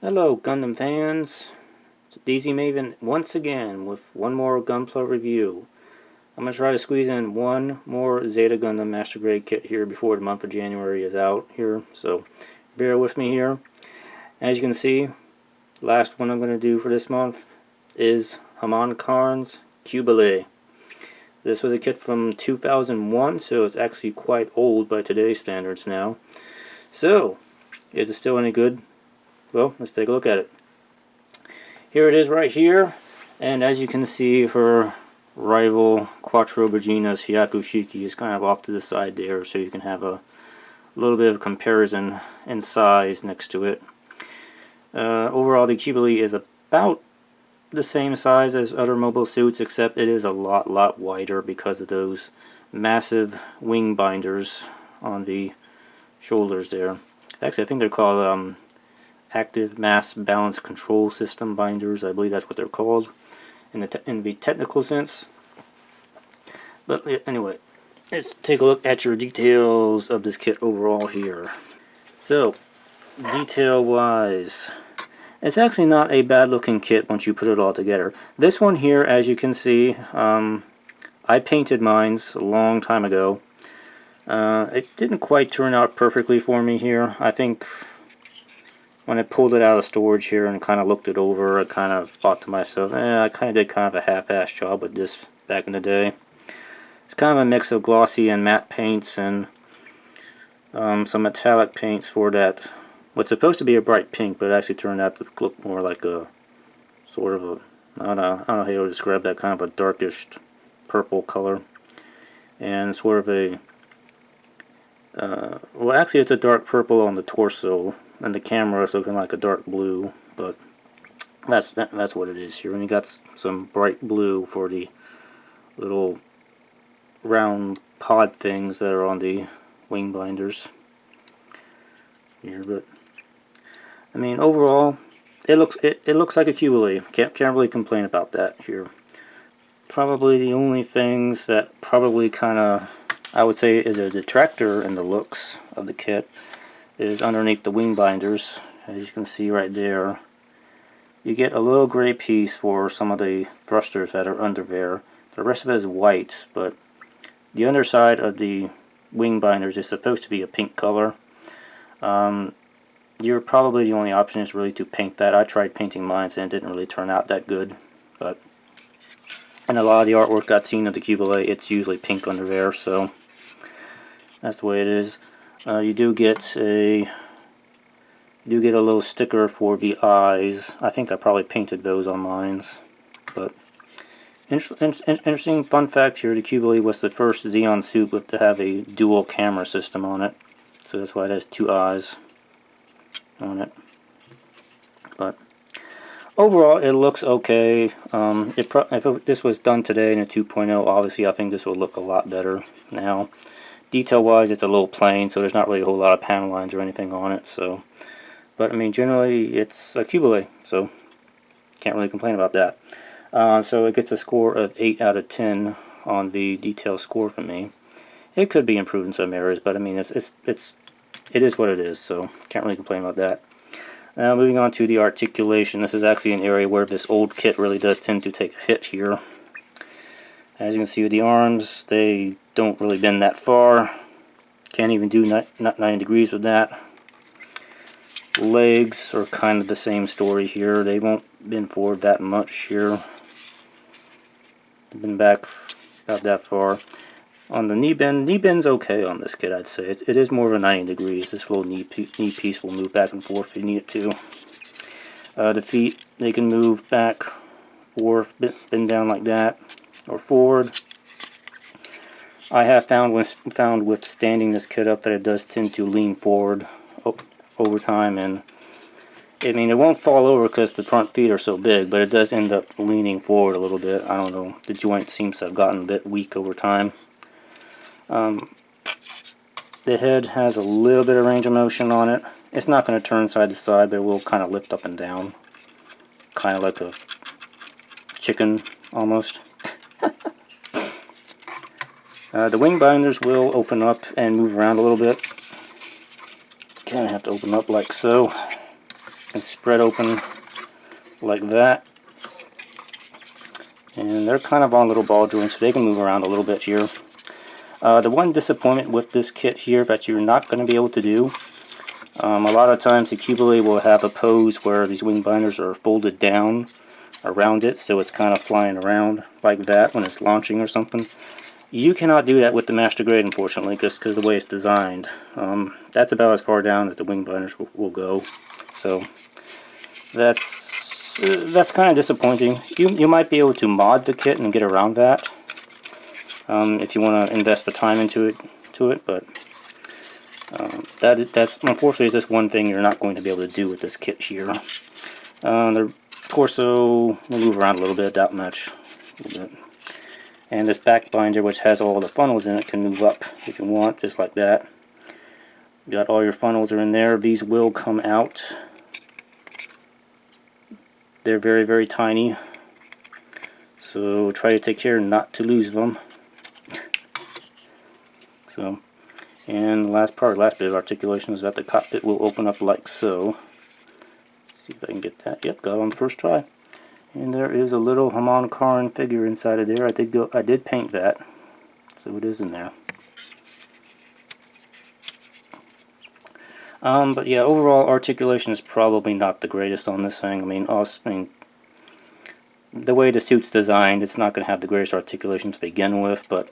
Hello Gundam fans, it's DZ Maven once again with one more Gunpla review. I'm going to try to squeeze in one more Zeta Gundam Master Grade kit here before the month of January is out here, so bear with me here. As you can see, last one I'm going to do for this month is Haman Karn's Qubeley. This was a kit from 2001, so it's actually quite old by today's standards now. So, is it still any good? Well, let's take a look at it. Here it is right here, and as you can see, her rival Quattro Virginia's Hyaku Shiki is kind of off to the side there, so you can have a little bit of comparison in size next to it. Overall, the Qubeley is about the same size as other mobile suits, except it is a lot wider because of those massive wing binders on the shoulders there. Actually, I think they're called active mass balance control system binders. I believe that's what they're called in the technical sense. But anyway, let's take a look at your details of this kit overall here. So, detail wise, it's actually not a bad looking kit once you put it all together. This one here, as you can see, I painted mine a long time ago. It didn't quite turn out perfectly for me here. I think when I pulled it out of storage here and kind of looked it over, I kind of thought to myself, I kind of did kind of a half-assed job with this back in the day. It's kind of a mix of glossy and matte paints and some metallic paints for that. What's supposed to be a bright pink, but it actually turned out to look more like a sort of a, I don't know how to describe that, kind of a darkish purple color. And sort of a, well actually it's a dark purple on the torso, and the camera is looking like a dark blue, but that's what it is here. And you got some bright blue for the little round pod things that are on the wing binders here. But I mean, overall, it looks like a Qubeley. Can't really complain about that here. Probably the only things that probably kind of, I would say, is a detractor in the looks of the kit is underneath the wing binders. As you can see right there, you get a little gray piece for some of the thrusters that are under there. The rest of it is white, but the underside of the wing binders is supposed to be a pink color. You're probably the only option is really to paint that. I tried painting mine and it didn't really turn out that good, but in a lot of the artwork I've seen of the Qubeley, it's usually pink under there, so that's the way it is. You do get a little sticker for the eyes. I think I probably painted those on mine. But interesting fun fact here: the Qubeley was the first Zeon suit to have a dual camera system on it, so that's why it has two eyes on it. But overall, it looks okay. If this was done today in a 2.0, obviously I think this would look a lot better now. Detail-wise, it's a little plain, so there's not really a whole lot of panel lines or anything on it. So, but I mean, generally, it's a Qubeley, so can't really complain about that. So it gets a score of 8 out of 10 on the detail score for me. It could be improved in some areas, but I mean, it is what it is, so can't really complain about that. Now, moving on to the articulation. This is actually an area where this old kit really does tend to take a hit here. As you can see with the arms, they don't really bend that far. Can't even do 90 degrees with that. Legs are kind of the same story here. They won't bend forward that much here. Bend back about that far. On the knee bend's okay on this kit, I'd say. It is more of a 90 degrees. This little knee piece will move back and forth if you need it to. The feet, they can move back, forth, bend down like that, or forward. I have found with standing this kit up that it does tend to lean forward over time, and I mean, it won't fall over because the front feet are so big, but it does end up leaning forward a little bit. I don't know, the joint seems to have gotten a bit weak over time. The head has a little bit of range of motion on it. It's not going to turn side to side, but it will kind of lift up and down, kind of like a chicken almost. The wing binders will open up and move around a little bit. Kind of have to open up like so. can spread open like that. And they're kind of on little ball joints, so they can move around a little bit here. The one disappointment with this kit here that you're not going to be able to do, a lot of times the Qubeley will have a pose where these wing binders are folded down around it, so it's kind of flying around like that when it's launching or something. You cannot do that with the Master Grade, unfortunately, just because of the way it's designed. That's about as far down as the wing binders will go. So that's kind of disappointing. You might be able to mod the kit and get around that if you want to invest the time into it, but that's unfortunately just one thing you're not going to be able to do with this kit here. The torso will move around a little bit, that much, a little bit. And this back binder, which has all the funnels in it, can move up if you want, just like that. You got all your funnels are in there. These will come out. They're very, very tiny, so try to take care not to lose them. So, and the last bit of articulation is that the cockpit will open up like so. Let's see if I can get that. Yep, got it on the first try. And there is a little Haman Karn figure inside of there. I did paint that, so it is in there. But yeah, overall articulation is probably not the greatest on this thing. I mean, the way the suit's designed, it's not going to have the greatest articulation to begin with, but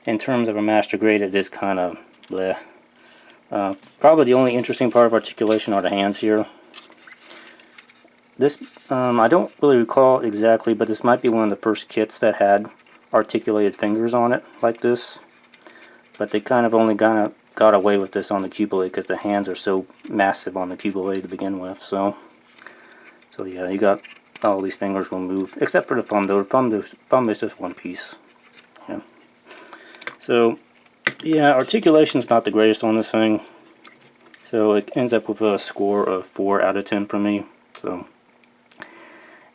in terms of a Master Grade, it is kind of bleh. Probably the only interesting part of articulation are the hands here. This, I don't really recall exactly, but this might be one of the first kits that had articulated fingers on it, like this. But they kind of only got away with this on the Qubeley because the hands are so massive on the Qubeley to begin with. So yeah, you got all these fingers will move, except for the thumb though. The thumb is just one piece. Yeah. So yeah, articulation's not the greatest on this thing. So it ends up with a score of 4 out of 10 for me. So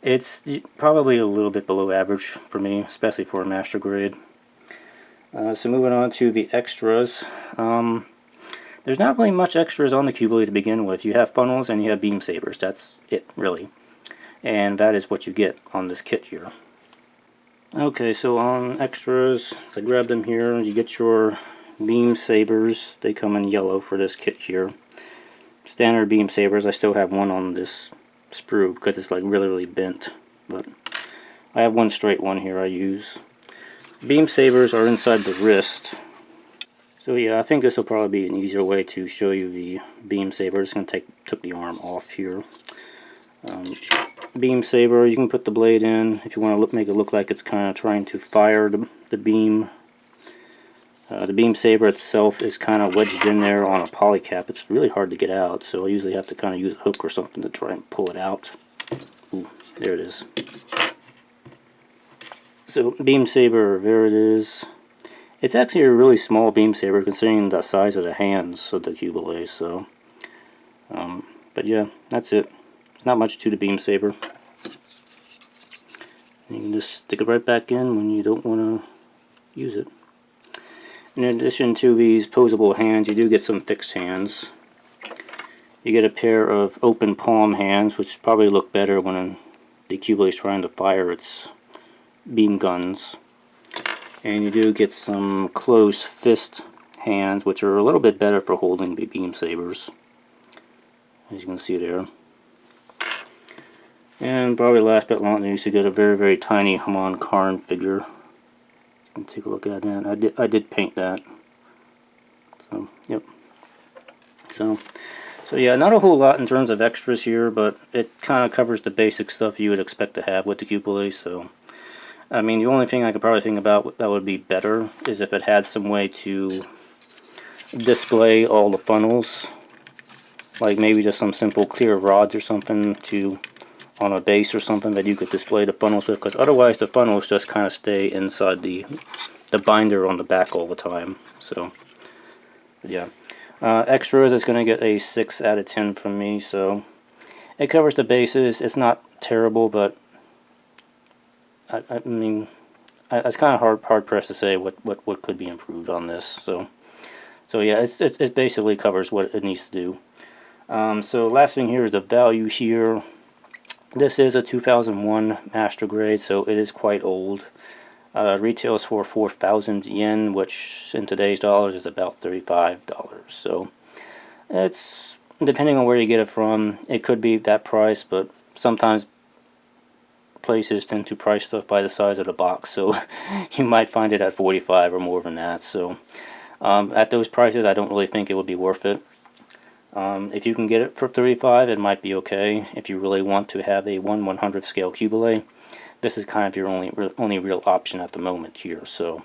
it's probably a little bit below average for me, especially for a Master Grade. So moving on to the extras. There's not really much extras on the Qubeley to begin with. You have funnels and you have beam sabers. That's it, really. And that is what you get on this kit here. Okay, so on extras, so I grabbed them here. You get your beam sabers. They come in yellow for this kit here. Standard beam sabers. I still have one on this sprue because it's like really, really bent. But I have one straight one here I use. Beam sabers are inside the wrist. So yeah, I think this will probably be an easier way to show you the beam saber. It's going to took the arm off here. Beam saber, you can put the blade in if you want to make it look like it's kind of trying to fire the beam. The beam saber itself is kind of wedged in there on a poly cap. It's really hard to get out, so I usually have to kind of use a hook or something to try and pull it out. Ooh, there it is. So beam saber, there it is. It's actually a really small beam saber considering the size of the hands of the Qubeley. So, but yeah, that's it. There's not much to the beam saber. You can just stick it right back in when you don't want to use it. In addition to these posable hands, you do get some fixed hands. You get a pair of open palm hands, which probably look better when the Qubeley is trying to fire its beam guns. And you do get some closed fist hands, which are a little bit better for holding the beam sabers, as you can see there. And probably last but not least, you get a very, very tiny Haman Karn figure. You can take a look at that. I did paint that. So, yep. So yeah, not a whole lot in terms of extras here, but it kind of covers the basic stuff you would expect to have with the Qubeley. So, I mean, the only thing I could probably think about that would be better is if it had some way to display all the funnels, like maybe just some simple clear rods or something on a base or something that you could display the funnels with, because otherwise the funnels just kind of stay inside the binder on the back all the time. So yeah, extras is going to get a 6 out of 10 from me. So it covers the bases. It's not terrible, but I mean, it's kind of hard pressed to say what could be improved on this. So yeah, it basically covers what it needs to do. So last thing here is the value here. This is a 2001 master grade, so it is quite old. Retails for 4,000 yen, which in today's dollars is about $35. So it's, depending on where you get it from, it could be that price, but sometimes places tend to price stuff by the size of the box, so you might find it at 45 or more than that. So at those prices, I don't really think it would be worth it. If you can get it for 35, it might be okay. If you really want to have a 1/100th scale Qubeley, this is kind of your only real option at the moment here. So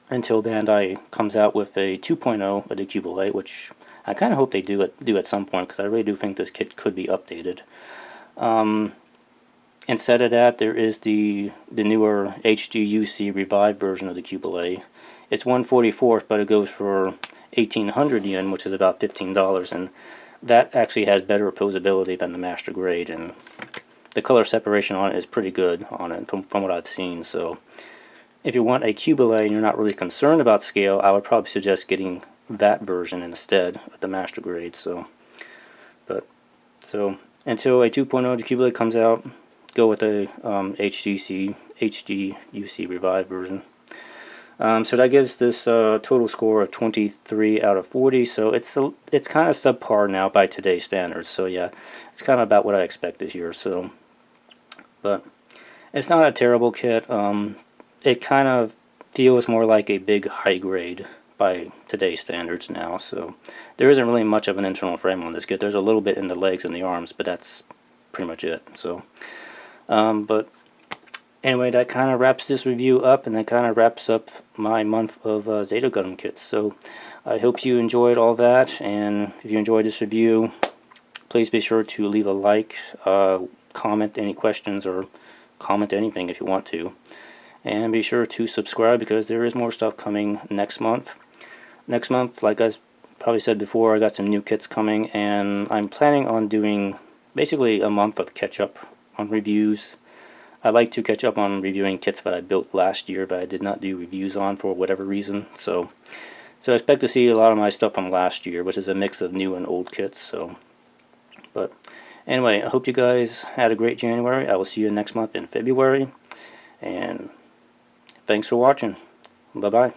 until Bandai comes out with a 2.0 of the Qubeley, which I kind of hope they do at some point, because I really do think this kit could be updated. Instead of that, there is the newer HDUC revived version of the Qubeley. It's 1/44th, but it goes for 1,800 yen, which is about $15, and that actually has better opposability than the master grade, and the color separation on it is pretty good on it from what I've seen. So if you want a Qubeley and you're not really concerned about scale, I would probably suggest getting that version instead of the master grade. So until a 2.0 Qubeley comes out, go with a HDUC revived version. So that gives this total score of 23 out of 40. So it's kind of subpar now by today's standards. So yeah, it's kind of about what I expect this year. So, but it's not a terrible kit. It kind of feels more like a big high grade by today's standards now. So there isn't really much of an internal frame on this kit. There's a little bit in the legs and the arms, but that's pretty much it. So, but anyway, that kind of wraps this review up, and that kind of wraps up my month of Zeta Gundam kits. So I hope you enjoyed all that, and if you enjoyed this review, please be sure to leave a like, comment any questions, or comment anything if you want to. And be sure to subscribe, because there is more stuff coming next month. Next month, like I probably said before, I got some new kits coming, and I'm planning on doing basically a month of catch-up on reviews. I like to catch up on reviewing kits that I built last year, but I did not do reviews on for whatever reason. So I expect to see a lot of my stuff from last year, which is a mix of new and old kits. So, but anyway, I hope you guys had a great January. I will see you next month in February, and thanks for watching. Bye-bye.